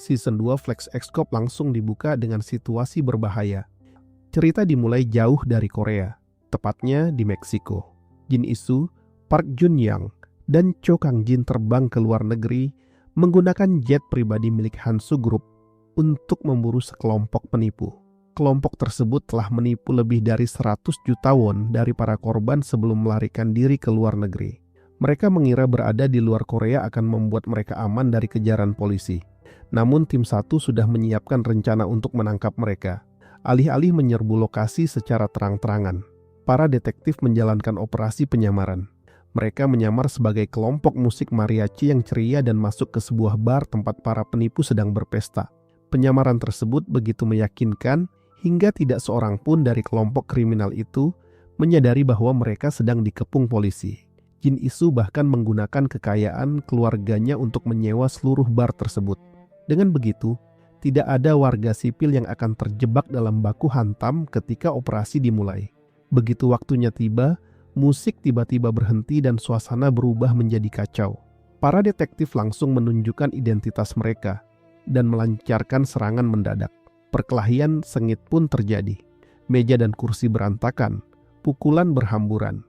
Season 2 Flex X-Corp langsung dibuka dengan situasi berbahaya. Cerita dimulai jauh dari Korea, tepatnya di Meksiko. Jin Isu, Park Jun-young, dan Cho Kang-jin terbang ke luar negeri menggunakan jet pribadi milik Hansu Group untuk memburu sekelompok penipu. Kelompok tersebut telah menipu lebih dari 100 juta won dari para korban sebelum melarikan diri ke luar negeri. Mereka mengira berada di luar Korea akan membuat mereka aman dari kejaran polisi. Namun tim 1 sudah menyiapkan rencana untuk menangkap mereka. Alih-alih menyerbu lokasi secara terang-terangan, para detektif menjalankan operasi penyamaran. Mereka menyamar sebagai kelompok musik mariachi yang ceria dan masuk ke sebuah bar tempat para penipu sedang berpesta. Penyamaran tersebut begitu meyakinkan hingga tidak seorang pun dari kelompok kriminal itu menyadari bahwa mereka sedang dikepung polisi. Jin Isu bahkan menggunakan kekayaan keluarganya untuk menyewa seluruh bar tersebut. Dengan begitu, tidak ada warga sipil yang akan terjebak dalam baku hantam ketika operasi dimulai. Begitu waktunya tiba, musik tiba-tiba berhenti dan suasana berubah menjadi kacau. Para detektif langsung menunjukkan identitas mereka dan melancarkan serangan mendadak. Perkelahian sengit pun terjadi. Meja dan kursi berantakan, pukulan berhamburan.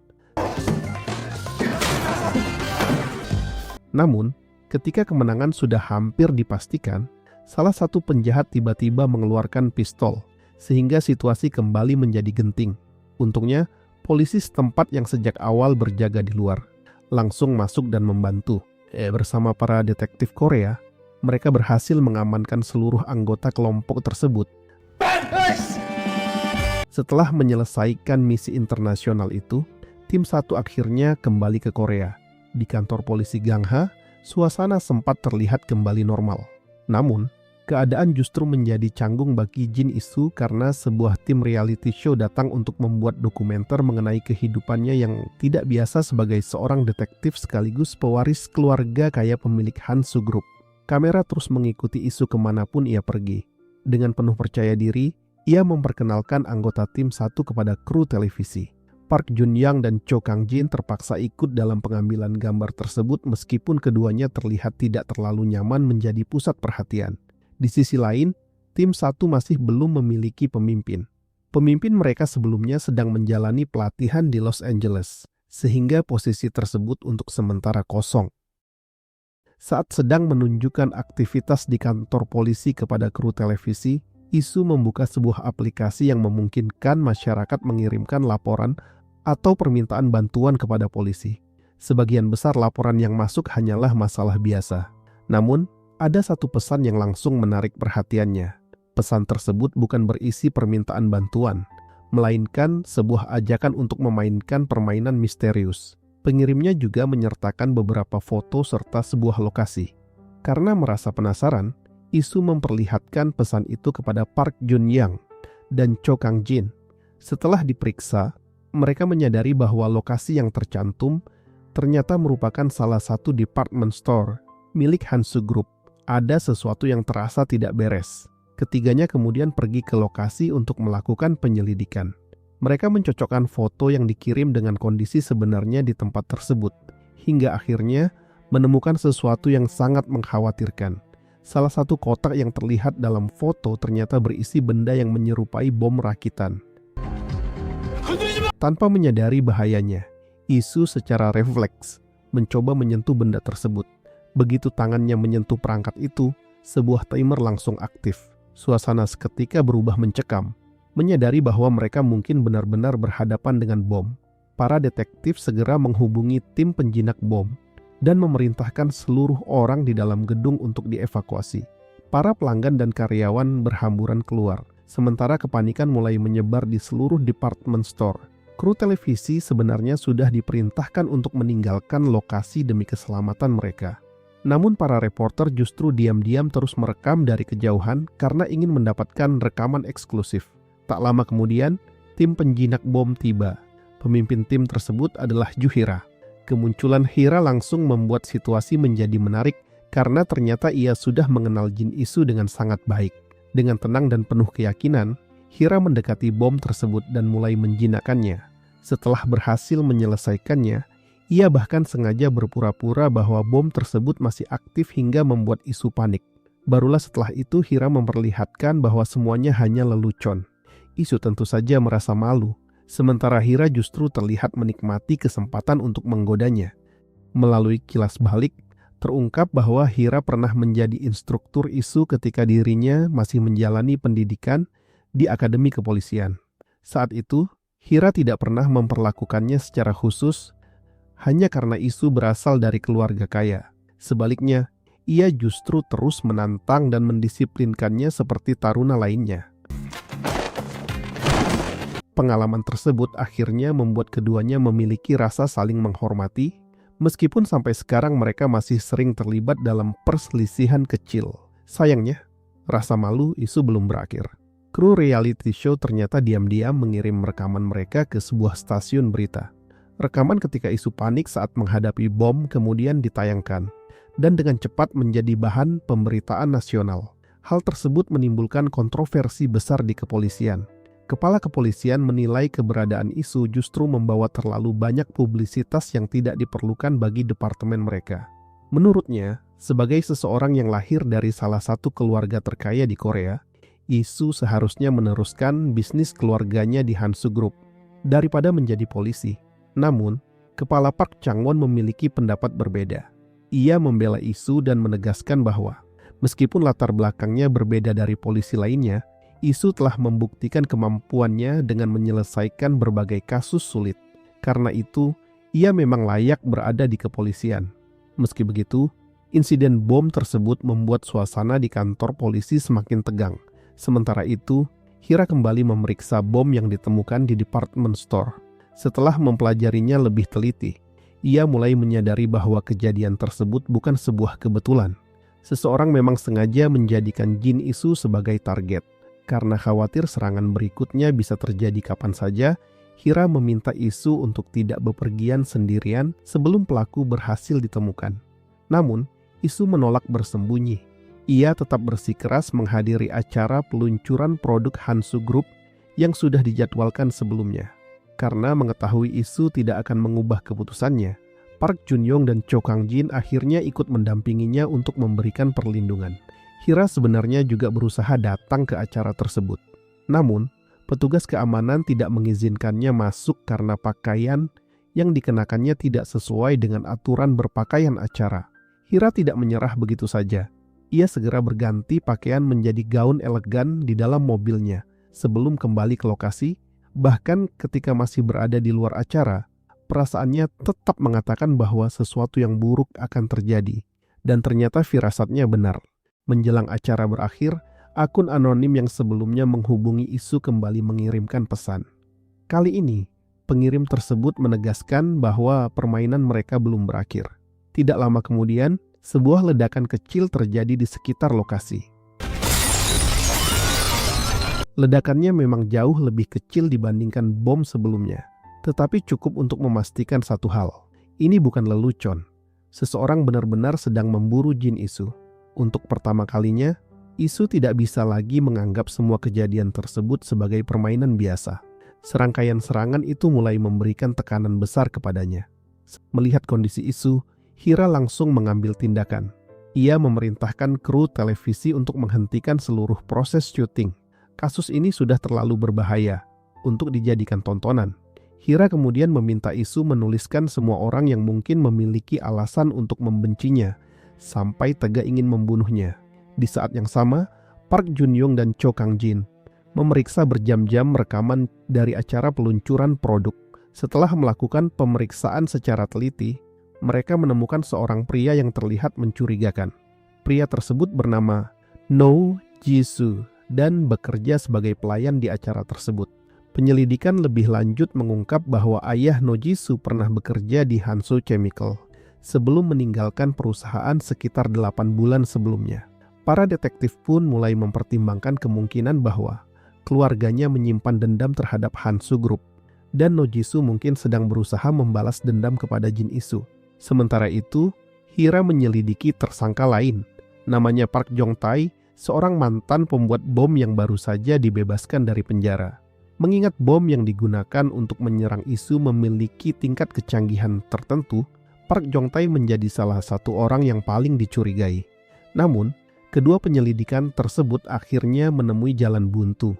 Namun, ketika kemenangan sudah hampir dipastikan, salah satu penjahat tiba-tiba mengeluarkan pistol, sehingga situasi kembali menjadi genting. Untungnya, polisi setempat yang sejak awal berjaga di luar langsung masuk dan membantu. Bersama para detektif Korea, mereka berhasil mengamankan seluruh anggota kelompok tersebut. Setelah menyelesaikan misi internasional itu, tim 1 akhirnya kembali ke Korea. Di kantor polisi Gangha, suasana sempat terlihat kembali normal. Namun, keadaan justru menjadi canggung bagi Jin Isu karena sebuah tim reality show datang untuk membuat dokumenter mengenai kehidupannya yang tidak biasa sebagai seorang detektif sekaligus pewaris keluarga kaya pemilik Hansu Group. Kamera terus mengikuti Isu kemanapun ia pergi. Dengan penuh percaya diri, ia memperkenalkan anggota tim 1 kepada kru televisi. Park Jun-young dan Cho Kang-jin terpaksa ikut dalam pengambilan gambar tersebut meskipun keduanya terlihat tidak terlalu nyaman menjadi pusat perhatian. Di sisi lain, tim 1 masih belum memiliki pemimpin. Pemimpin mereka sebelumnya sedang menjalani pelatihan di Los Angeles, sehingga posisi tersebut untuk sementara kosong. Saat sedang menunjukkan aktivitas di kantor polisi kepada kru televisi, Isu membuka sebuah aplikasi yang memungkinkan masyarakat mengirimkan laporan atau permintaan bantuan kepada polisi. Sebagian besar laporan yang masuk hanyalah masalah biasa. Namun, ada satu pesan yang langsung menarik perhatiannya. Pesan tersebut bukan berisi permintaan bantuan, melainkan sebuah ajakan untuk memainkan permainan misterius. Pengirimnya juga menyertakan beberapa foto serta sebuah lokasi. Karena merasa penasaran, Isu memperlihatkan pesan itu kepada Park Jun-young dan Cho Kang-jin. Setelah diperiksa, mereka menyadari bahwa lokasi yang tercantum ternyata merupakan salah satu department store milik Hansu Group. Ada sesuatu yang terasa tidak beres. Ketiganya kemudian pergi ke lokasi untuk melakukan penyelidikan. Mereka mencocokkan foto yang dikirim dengan kondisi sebenarnya di tempat tersebut, hingga akhirnya menemukan sesuatu yang sangat mengkhawatirkan. Salah satu kotak yang terlihat dalam foto ternyata berisi benda yang menyerupai bom rakitan. Tanpa menyadari bahayanya, Isu secara refleks mencoba menyentuh benda tersebut. Begitu tangannya menyentuh perangkat itu, sebuah timer langsung aktif. Suasana seketika berubah mencekam. Menyadari bahwa mereka mungkin benar-benar berhadapan dengan bom, para detektif segera menghubungi tim penjinak bom dan memerintahkan seluruh orang di dalam gedung untuk dievakuasi. Para pelanggan dan karyawan berhamburan keluar, sementara kepanikan mulai menyebar di seluruh department store. Kru televisi sebenarnya sudah diperintahkan untuk meninggalkan lokasi demi keselamatan mereka. Namun para reporter justru diam-diam terus merekam dari kejauhan karena ingin mendapatkan rekaman eksklusif. Tak lama kemudian, tim penjinak bom tiba. Pemimpin tim tersebut adalah Juhira. Kemunculan Hira langsung membuat situasi menjadi menarik karena ternyata ia sudah mengenal Jin Isu dengan sangat baik. Dengan tenang dan penuh keyakinan, Hira mendekati bom tersebut dan mulai menjinakkannya. Setelah berhasil menyelesaikannya, ia bahkan sengaja berpura-pura bahwa bom tersebut masih aktif hingga membuat Isu panik. Barulah setelah itu Hira memperlihatkan bahwa semuanya hanya lelucon. Isu tentu saja merasa malu, sementara Hira justru terlihat menikmati kesempatan untuk menggodanya. Melalui kilas balik, terungkap bahwa Hira pernah menjadi instruktur Isu ketika dirinya masih menjalani pendidikan di Akademi Kepolisian. Saat itu, Hira tidak pernah memperlakukannya secara khusus hanya karena Isu berasal dari keluarga kaya. Sebaliknya, ia justru terus menantang dan mendisiplinkannya seperti taruna lainnya. Pengalaman tersebut akhirnya membuat keduanya memiliki rasa saling menghormati, meskipun sampai sekarang mereka masih sering terlibat dalam perselisihan kecil. Sayangnya, rasa malu Isu belum berakhir. Kru reality show ternyata diam-diam mengirim rekaman mereka ke sebuah stasiun berita. Rekaman ketika Isu panik saat menghadapi bom kemudian ditayangkan, dan dengan cepat menjadi bahan pemberitaan nasional. Hal tersebut menimbulkan kontroversi besar di kepolisian. Kepala kepolisian menilai keberadaan Isu justru membawa terlalu banyak publisitas yang tidak diperlukan bagi departemen mereka. Menurutnya, sebagai seseorang yang lahir dari salah satu keluarga terkaya di Korea, Isu seharusnya meneruskan bisnis keluarganya di Hansu Group daripada menjadi polisi. Namun, Kepala Park Chang-won memiliki pendapat berbeda. Ia membela Isu dan menegaskan bahwa, meskipun latar belakangnya berbeda dari polisi lainnya, Isu telah membuktikan kemampuannya dengan menyelesaikan berbagai kasus sulit. Karena itu, ia memang layak berada di kepolisian. Meski begitu, insiden bom tersebut membuat suasana di kantor polisi semakin tegang. Sementara itu, Hira kembali memeriksa bom yang ditemukan di department store. Setelah mempelajarinya lebih teliti, ia mulai menyadari bahwa kejadian tersebut bukan sebuah kebetulan. Seseorang memang sengaja menjadikan Jin Isu sebagai target. Karena khawatir serangan berikutnya bisa terjadi kapan saja, Hira meminta Isu untuk tidak bepergian sendirian sebelum pelaku berhasil ditemukan. Namun, Isu menolak bersembunyi. Ia tetap bersikeras menghadiri acara peluncuran produk Hansu Group yang sudah dijadwalkan sebelumnya. Karena mengetahui Isu tidak akan mengubah keputusannya, Park Jun-young dan Cho Kang-jin akhirnya ikut mendampinginya untuk memberikan perlindungan. Hira sebenarnya juga berusaha datang ke acara tersebut. Namun, petugas keamanan tidak mengizinkannya masuk karena pakaian yang dikenakannya tidak sesuai dengan aturan berpakaian acara. Hira tidak menyerah begitu saja. Ia segera berganti pakaian menjadi gaun elegan di dalam mobilnya sebelum kembali ke lokasi. Bahkan ketika masih berada di luar acara, perasaannya tetap mengatakan bahwa sesuatu yang buruk akan terjadi. Dan ternyata firasatnya benar. Menjelang acara berakhir, akun anonim yang sebelumnya menghubungi Isu kembali mengirimkan pesan. Kali ini, pengirim tersebut menegaskan bahwa permainan mereka belum berakhir. Tidak lama kemudian, sebuah ledakan kecil terjadi di sekitar lokasi. Ledakannya memang jauh lebih kecil dibandingkan bom sebelumnya, tetapi cukup untuk memastikan satu hal. Ini bukan lelucon. Seseorang benar-benar sedang memburu Jin Isu. Untuk pertama kalinya, Isu tidak bisa lagi menganggap semua kejadian tersebut sebagai permainan biasa. Serangkaian serangan itu mulai memberikan tekanan besar kepadanya. Melihat kondisi Isu, Hira langsung mengambil tindakan. Ia memerintahkan kru televisi untuk menghentikan seluruh proses syuting. Kasus ini sudah terlalu berbahaya untuk dijadikan tontonan. Hira kemudian meminta Isu menuliskan semua orang yang mungkin memiliki alasan untuk membencinya, sampai tega ingin membunuhnya. Di saat yang sama, Park Jun-young dan Cho Kang-jin memeriksa berjam-jam rekaman dari acara peluncuran produk. Setelah melakukan pemeriksaan secara teliti, mereka menemukan seorang pria yang terlihat mencurigakan. Pria tersebut bernama No Jisoo dan bekerja sebagai pelayan di acara tersebut. Penyelidikan lebih lanjut mengungkap bahwa ayah No Jisoo pernah bekerja di Hansu Chemical sebelum meninggalkan perusahaan sekitar 8 bulan sebelumnya. Para detektif pun mulai mempertimbangkan kemungkinan bahwa keluarganya menyimpan dendam terhadap Hansu Group dan No Jisoo mungkin sedang berusaha membalas dendam kepada Jin Isu. Sementara itu, Hira menyelidiki tersangka lain. Namanya Park Jong-tae, seorang mantan pembuat bom yang baru saja dibebaskan dari penjara. Mengingat bom yang digunakan untuk menyerang Isu memiliki tingkat kecanggihan tertentu, Park Jong-tae menjadi salah satu orang yang paling dicurigai. Namun, Kedua penyelidikan tersebut akhirnya menemui jalan buntu.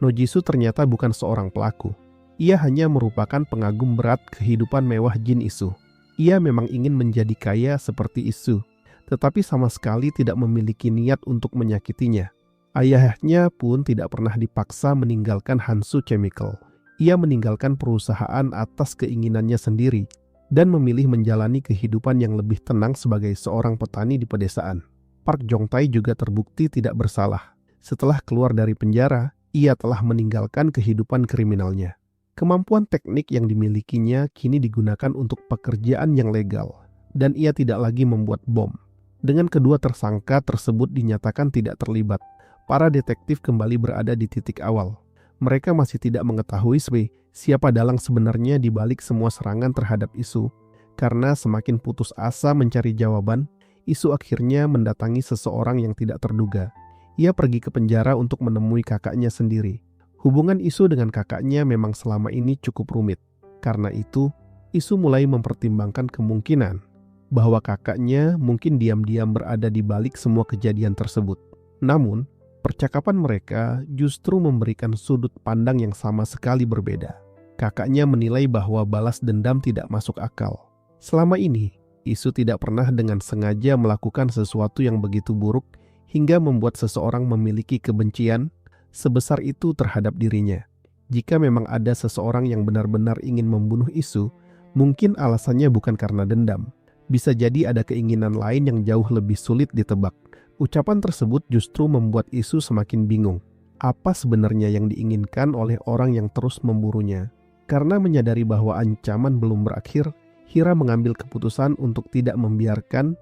Nojisu ternyata bukan seorang pelaku. Ia hanya merupakan pengagum berat kehidupan mewah Jin Isu. Ia memang ingin menjadi kaya seperti Isu, tetapi sama sekali tidak memiliki niat untuk menyakitinya. Ayahnya pun tidak pernah dipaksa meninggalkan Hansu Chemical. Ia meninggalkan perusahaan atas keinginannya sendiri dan memilih menjalani kehidupan yang lebih tenang sebagai seorang petani di pedesaan. Park Jong-tae juga terbukti tidak bersalah. Setelah keluar dari penjara, ia telah meninggalkan kehidupan kriminalnya. Kemampuan teknik yang dimilikinya kini digunakan untuk pekerjaan yang legal, dan ia tidak lagi membuat bom. Dengan kedua tersangka tersebut dinyatakan tidak terlibat, para detektif kembali berada di titik awal. Mereka masih tidak mengetahui siapa dalang sebenarnya di balik semua serangan terhadap Isu. Karena semakin putus asa mencari jawaban, Isu akhirnya mendatangi seseorang yang tidak terduga. Ia pergi ke penjara untuk menemui kakaknya sendiri. Hubungan Isu dengan kakaknya memang selama ini cukup rumit. Karena itu, Isu mulai mempertimbangkan kemungkinan bahwa kakaknya mungkin diam-diam berada di balik semua kejadian tersebut. Namun, percakapan mereka justru memberikan sudut pandang yang sama sekali berbeda. Kakaknya menilai bahwa balas dendam tidak masuk akal. Selama ini, Isu tidak pernah dengan sengaja melakukan sesuatu yang begitu buruk hingga membuat seseorang memiliki kebencian sebesar itu terhadap dirinya. Jika memang ada seseorang yang benar-benar ingin membunuh Isu, mungkin alasannya bukan karena dendam. Bisa jadi ada keinginan lain yang jauh lebih sulit ditebak. Ucapan tersebut justru membuat Isu semakin bingung. Apa sebenarnya yang diinginkan oleh orang yang terus memburunya? Karena menyadari bahwa ancaman belum berakhir, Hira mengambil keputusan untuk tidak membiarkan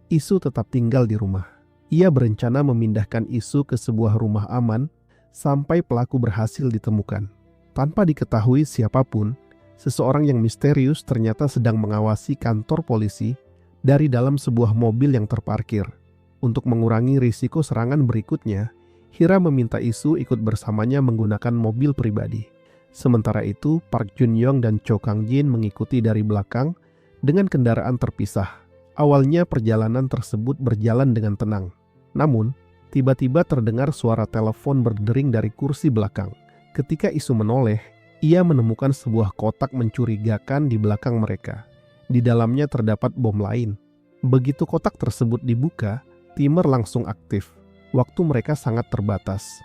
Isu tetap tinggal di rumah. Ia berencana memindahkan Isu ke sebuah rumah aman sampai pelaku berhasil ditemukan. Tanpa diketahui siapapun, seseorang yang misterius ternyata sedang mengawasi kantor polisi dari dalam sebuah mobil yang terparkir. Untuk mengurangi risiko serangan berikutnya, Hira meminta Isu ikut bersamanya menggunakan mobil pribadi. Sementara itu, Park Jun-young dan Cho Kang-jin mengikuti dari belakang dengan kendaraan terpisah. Awalnya perjalanan tersebut berjalan dengan tenang. Namun, tiba-tiba terdengar suara telepon berdering dari kursi belakang. Ketika Isu menoleh, ia menemukan sebuah kotak mencurigakan di belakang mereka. Di dalamnya terdapat bom lain. Begitu kotak tersebut dibuka, timer langsung aktif. Waktu mereka sangat terbatas.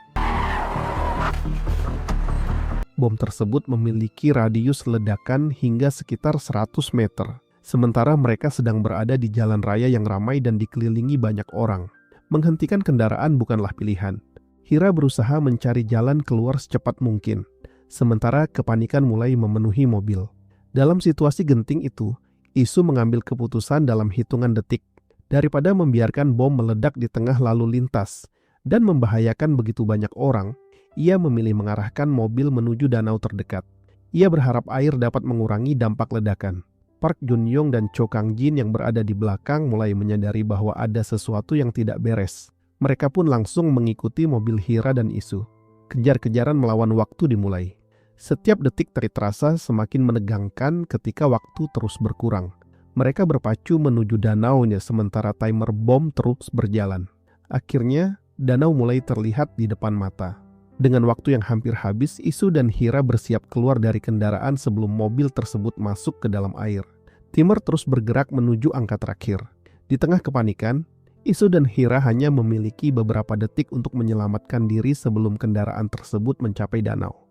Bom tersebut memiliki radius ledakan hingga sekitar 100 meter. Sementara mereka sedang berada di jalan raya yang ramai dan dikelilingi banyak orang. Menghentikan kendaraan bukanlah pilihan. Hira berusaha mencari jalan keluar secepat mungkin. Sementara kepanikan mulai memenuhi mobil. Dalam situasi genting itu, Isu mengambil keputusan dalam hitungan detik. Daripada membiarkan bom meledak di tengah lalu lintas dan membahayakan begitu banyak orang, ia memilih mengarahkan mobil menuju danau terdekat. Ia berharap air dapat mengurangi dampak ledakan. Park Jun-young dan Cho Kang-jin yang berada di belakang mulai menyadari bahwa ada sesuatu yang tidak beres. Mereka pun langsung mengikuti mobil Hira dan Isu. Kejar-kejaran melawan waktu dimulai. Setiap detik terasa semakin menegangkan ketika waktu terus berkurang. Mereka berpacu menuju danaunya sementara timer bom terus berjalan. Akhirnya, danau mulai terlihat di depan mata. Dengan waktu yang hampir habis, Isu dan Hira bersiap keluar dari kendaraan sebelum mobil tersebut masuk ke dalam air. Timer terus bergerak menuju angka terakhir. Di tengah kepanikan, Isu dan Hira hanya memiliki beberapa detik untuk menyelamatkan diri sebelum kendaraan tersebut mencapai danau.